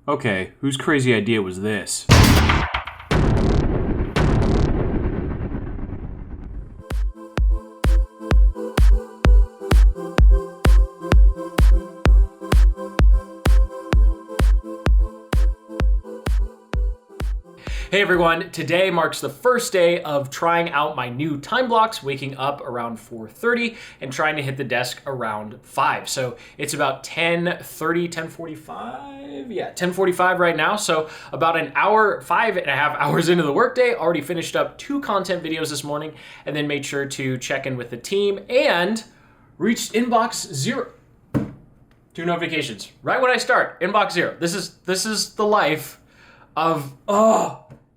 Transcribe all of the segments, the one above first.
Okay, whose crazy idea was this? Hey everyone, today marks the first day of trying out my new time blocks, waking up around 4:30 and trying to hit the desk around 5. So it's about 10:30, 10:45? Yeah, 10:45 right now. So about an hour, 5.5 hours into the workday, already finished up 2 content videos this morning and then made sure to check in with the team and reached inbox 0. 2 notifications. Right when I start, inbox 0. This is the life of,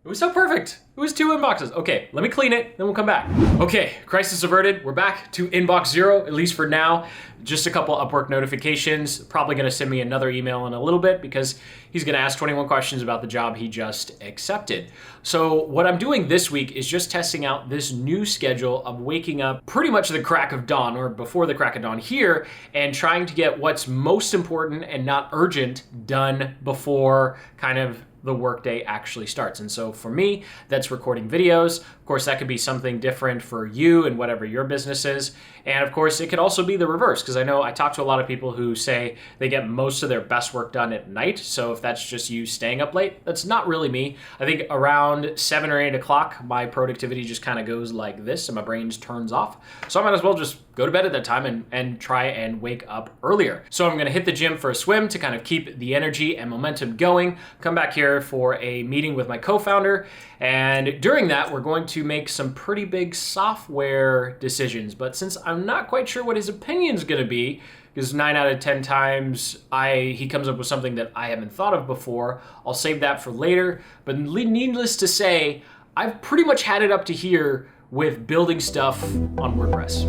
it was so perfect. It was 2 inboxes. Okay, let me clean it, then we'll come back. Okay, crisis averted. We're back to inbox 0, at least for now. Just a couple Upwork notifications. Probably gonna send me another email in a little bit because he's gonna ask 21 questions about the job he just accepted. So what I'm doing this week is just testing out this new schedule of waking up pretty much the crack of dawn or before the crack of dawn here and trying to get what's most important and not urgent done before kind of the workday actually starts. And so for me, that's recording videos. Of course, that could be something different for you and whatever your business is. And of course, it could also be the reverse, because I know I talk to a lot of people who say they get most of their best work done at night. So if that's just you staying up late, that's not really me. I think around 7 or 8 o'clock, my productivity just kind of goes like this and my brain turns off. So I might as well just go to bed at that time and try and wake up earlier. So I'm gonna hit the gym for a swim to kind of keep the energy and momentum going, come back here for a meeting with my co-founder. And during that, we're going to make some pretty big software decisions. But since I'm not quite sure what his opinion's gonna be, because 9 out of 10 times he comes up with something that I haven't thought of before, I'll save that for later. But needless to say, I've pretty much had it up to here with building stuff on WordPress.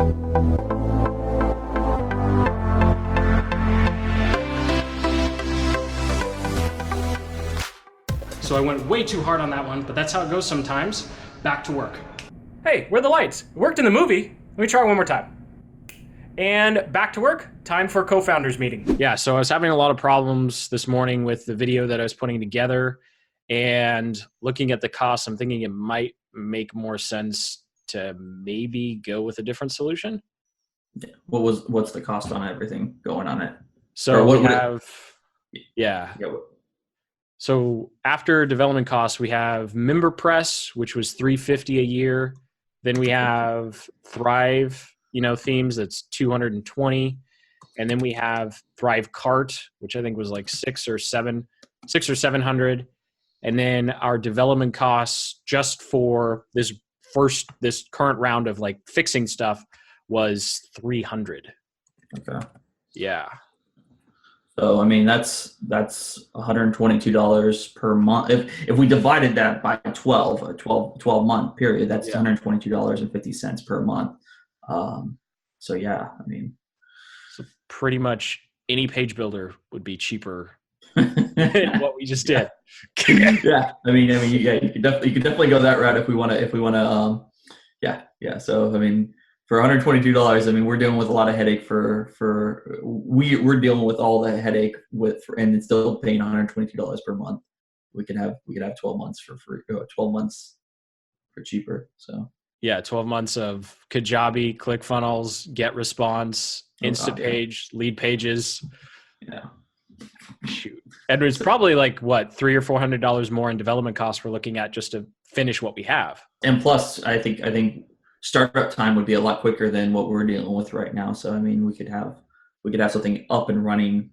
So I went way too hard on that one, but that's how it goes sometimes. Back to work. Hey, where are the lights? It worked in the movie. Let me try one more time. And back to work, time for co-founders meeting. Yeah, so I was having a lot of problems this morning with the video that I was putting together, and looking at the costs, I'm thinking it might make more sense to maybe go with a different solution. What's the cost on everything going on it? So we have, yeah. So after development costs, we have MemberPress, which was $350 a year. Then we have Thrive, themes, that's $220. And then we have Thrive Cart, which I think was like $600 or $700. And then our development costs just for this current round of like fixing stuff was $300. Okay. Yeah. So I mean that's $122 per month. If we divided that by 12 month period, that's $122.50 per month. So yeah, I mean, so pretty much any page builder would be cheaper than what we just did. Yeah. I mean, yeah, you could definitely go that route if we want to. Yeah. So I mean, for $122, I mean, we're dealing with a lot of headache we're dealing with all the headache and still paying $122 per month. We could have 12 months for free, 12 months for cheaper. So yeah, 12 months of Kajabi, ClickFunnels, GetResponse, Instapage, Lead Pages. Yeah. Shoot. And it's probably like what, $300 or $400 more in development costs we're looking at just to finish what we have. And plus, I think startup time would be a lot quicker than what we're dealing with right now. So I mean, we could have something up and running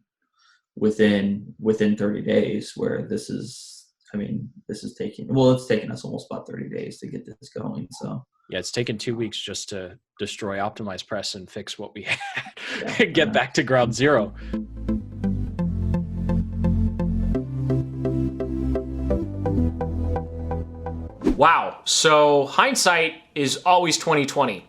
within 30 days, where this is it's taking us almost about 30 days to get this going. So yeah, it's taken 2 weeks just to destroy OptimizePress and fix what we had, get back to ground zero. Wow. So hindsight is always 20/20.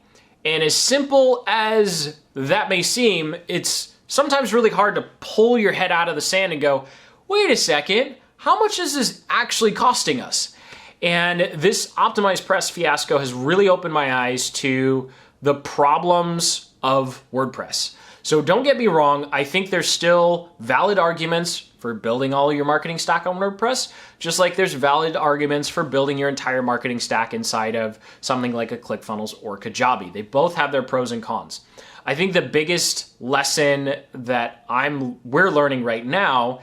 And as simple as that may seem, it's sometimes really hard to pull your head out of the sand and go, wait a second, how much is this actually costing us? And this OptimizePress fiasco has really opened my eyes to the problems of WordPress. So don't get me wrong, I think there's still valid arguments for building all your marketing stack on WordPress, just like there's valid arguments for building your entire marketing stack inside of something like a ClickFunnels or Kajabi. They both have their pros and cons. I think the biggest lesson that we're learning right now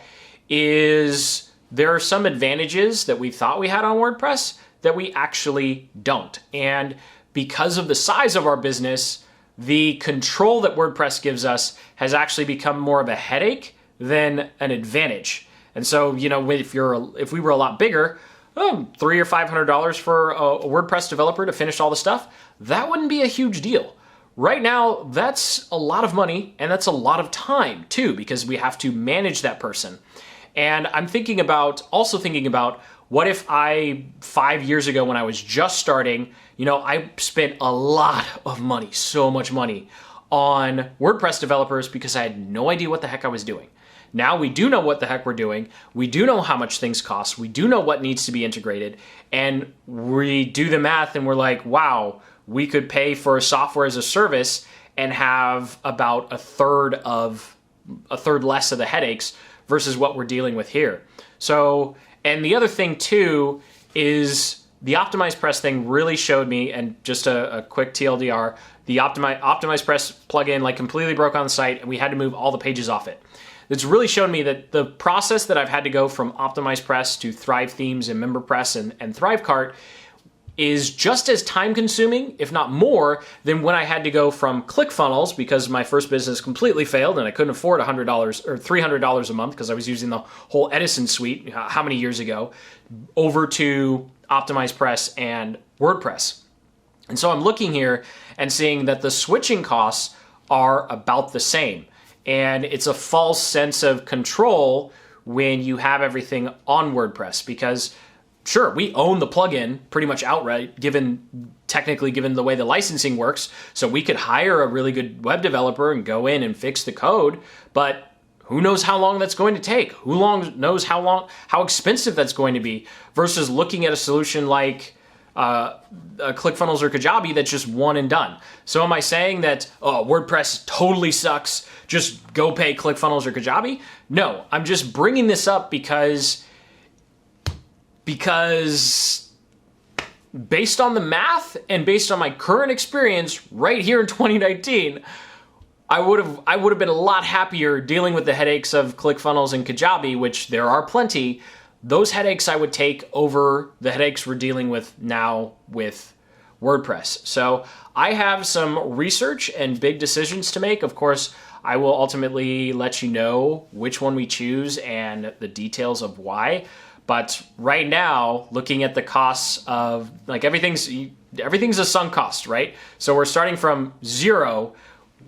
is there are some advantages that we thought we had on WordPress that we actually don't. And because of the size of our business, the control that WordPress gives us has actually become more of a headache than an advantage. And so, if we were a lot bigger, $300 or $500 for a WordPress developer to finish all the stuff, that wouldn't be a huge deal. Right now, that's a lot of money and that's a lot of time too, because we have to manage that person. And I'm also thinking about what if 5 years ago when I was just starting, I spent a lot of money, so much money on WordPress developers because I had no idea what the heck I was doing. Now we do know what the heck we're doing. We do know how much things cost. We do know what needs to be integrated. And we do the math and we're like, wow, we could pay for a software as a service and have about a third less of the headaches versus what we're dealing with here. So, and the other thing too is the OptimizePress thing really showed me, and just a quick TLDR, the OptimizePress plugin completely broke on the site and we had to move all the pages off it. It's really shown me that the process that I've had to go from OptimizePress to Thrive Themes and MemberPress and ThriveCart is just as time consuming, if not more, than when I had to go from ClickFunnels, because my first business completely failed and I couldn't afford $100 or $300 a month because I was using the whole Edison suite how many years ago, over to OptimizePress and WordPress. And so I'm looking here and seeing that the switching costs are about the same. And it's a false sense of control when you have everything on WordPress, because sure, we own the plugin pretty much outright, given the way the licensing works. So we could hire a really good web developer and go in and fix the code, but who knows how long that's going to take? Who knows how expensive that's going to be, versus looking at a solution like a ClickFunnels or Kajabi that's just one and done. So am I saying that, WordPress totally sucks, just go pay ClickFunnels or Kajabi? No, I'm just bringing this up because based on the math and based on my current experience right here in 2019, I would have been a lot happier dealing with the headaches of ClickFunnels and Kajabi, which there are plenty. Those headaches I would take over the headaches we're dealing with now with WordPress. So I have some research and big decisions to make. Of course, I will ultimately let you know which one we choose and the details of why. But right now, looking at the costs of everything's a sunk cost, right? So we're starting from zero.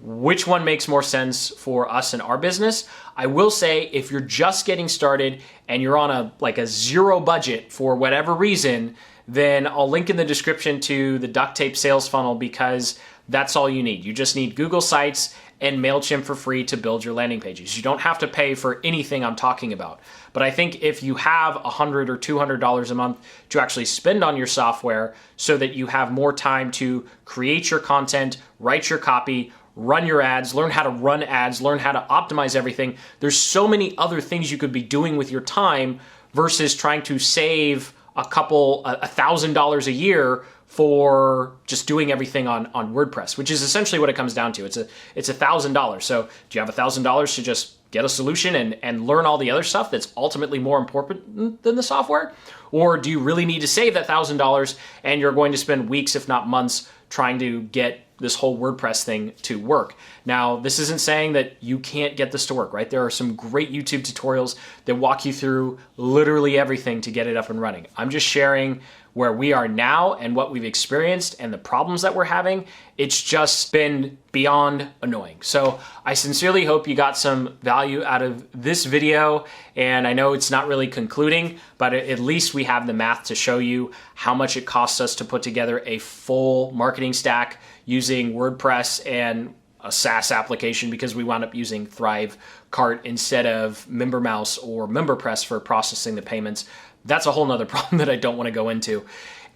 Which one makes more sense for us and our business? I will say, if you're just getting started and you're on a zero budget for whatever reason, then I'll link in the description to the Duct Tape Sales Funnel, because that's all you need. You just need Google Sites and MailChimp for free to build your landing pages. You don't have to pay for anything I'm talking about. But I think if you have $100 or $200 a month to actually spend on your software so that you have more time to create your content, write your copy, run your ads, learn how to run ads, learn how to optimize everything, there's so many other things you could be doing with your time versus trying to save $1,000 a year for just doing everything on WordPress, which is essentially what it comes down to. It's $1,000. So do you have $1,000 to just get a solution and learn all the other stuff that's ultimately more important than the software? Or do you really need to save that $1,000 and you're going to spend weeks, if not months, trying to get this whole WordPress thing to work? Now, this isn't saying that you can't get this to work, right? There are some great YouTube tutorials that walk you through literally everything to get it up and running. I'm just sharing where we are now and what we've experienced and the problems that we're having. It's just been beyond annoying. So I sincerely hope you got some value out of this video. And I know it's not really concluding, but at least we have the math to show you how much it costs us to put together a full marketing stack using WordPress and a SaaS application, because we wound up using ThriveCart instead of MemberMouse or MemberPress for processing the payments. That's a whole nother problem that I don't want to go into.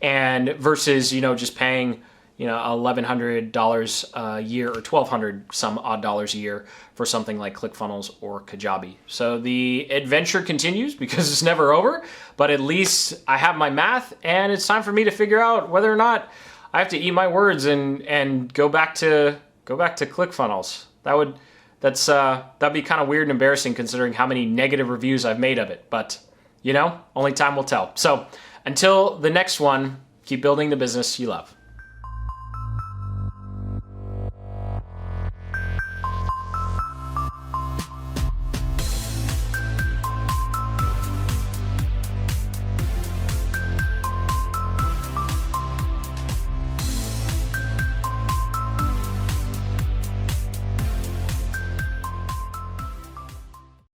And versus, just paying, $1,100 a year or $1,200 some odd dollars a year for something like ClickFunnels or Kajabi. So the adventure continues because it's never over, but at least I have my math, and it's time for me to figure out whether or not I have to eat my words and go back to ClickFunnels. That'd be kind of weird and embarrassing considering how many negative reviews I've made of it, but only time will tell. So until the next one, keep building the business you love.